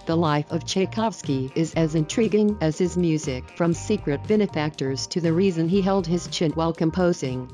The life of Tchaikovsky is as intriguing as his music, from secret benefactors to the reason he held his chin while composing.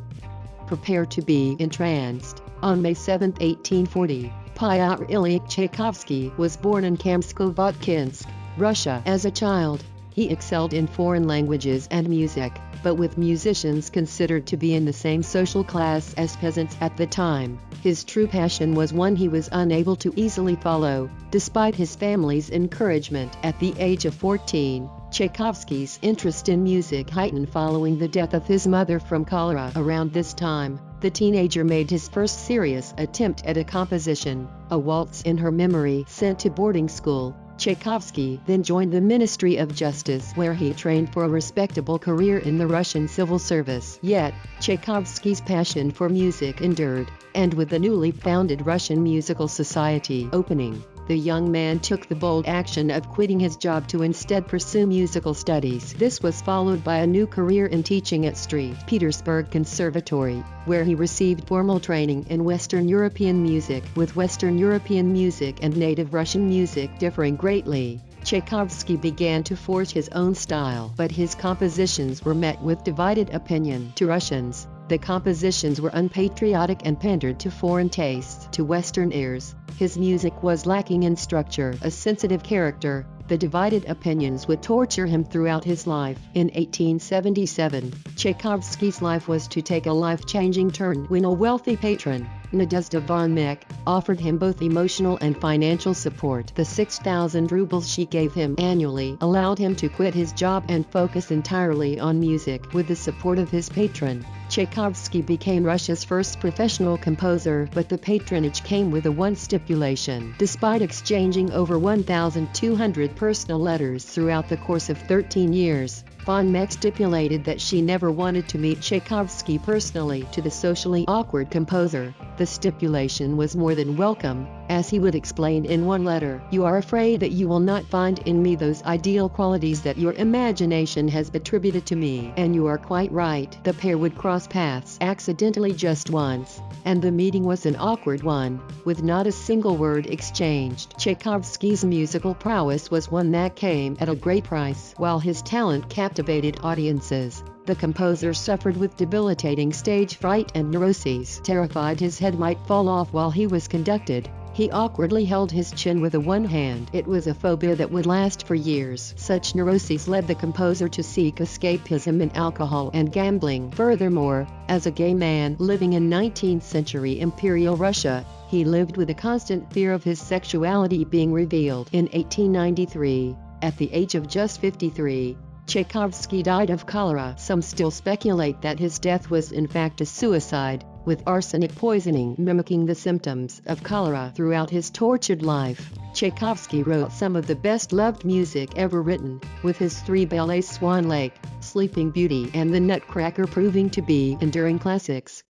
Prepare to be entranced. On May 7, 1840, Pyotr Ilyich Tchaikovsky was born in Kamsko-Votkinsk, Russia. As a child, he excelled in foreign languages and music, but with musicians considered to be in the same social class as peasants at the time, his true passion was one he was unable to easily follow, despite his family's encouragement. At the age of 14, Tchaikovsky's interest in music heightened following the death of his mother from cholera. Around this time, the teenager made his first serious attempt at a composition, a waltz in her memory, sent to boarding school. Tchaikovsky then joined the Ministry of Justice, where he trained for a respectable career in the Russian civil service. Yet, Tchaikovsky's passion for music endured, and with the newly founded Russian Musical Society opening, the young man took the bold action of quitting his job to instead pursue musical studies. This was followed by a new career in teaching at St. Petersburg Conservatory, where he received formal training in Western European music, with Western European music and native Russian music differing greatly. Tchaikovsky began to forge his own style, but his compositions were met with divided opinion. To Russians, the compositions were unpatriotic and pandered to foreign tastes. To Western ears, his music was lacking in structure, a sensitive character. The divided opinions would torture him throughout his life. In 1877, Tchaikovsky's life was to take a life-changing turn when a wealthy patron, Nadezhda von Meck, offered him both emotional and financial support. The 6,000 rubles she gave him annually allowed him to quit his job and focus entirely on music. With the support of his patron, Tchaikovsky became Russia's first professional composer, but the patronage came with one stipulation. Despite exchanging over 1,200 personal letters throughout the course of 13 years, von Meck stipulated that she never wanted to meet Tchaikovsky personally. To the socially awkward composer, the stipulation was more than welcome, as he would explain in one letter, "You are afraid that you will not find in me those ideal qualities that your imagination has attributed to me, and you are quite right." The pair would cross paths accidentally just once, and the meeting was an awkward one, with not a single word exchanged. Tchaikovsky's musical prowess was one that came at a great price. While his talent captivated audiences, the composer suffered with debilitating stage fright and neuroses. Terrified his head might fall off while he was conducted, he awkwardly held his chin with one hand. It was a phobia that would last for years. Such neuroses led the composer to seek escapism in alcohol and gambling. Furthermore, as a gay man living in 19th century Imperial Russia, he lived with a constant fear of his sexuality being revealed. In 1893, at the age of just 53, Tchaikovsky died of cholera. Some still speculate that his death was in fact a suicide, with arsenic poisoning mimicking the symptoms of cholera. Throughout his tortured life, Tchaikovsky wrote some of the best-loved music ever written, with his three ballets Swan Lake, Sleeping Beauty and The Nutcracker proving to be enduring classics.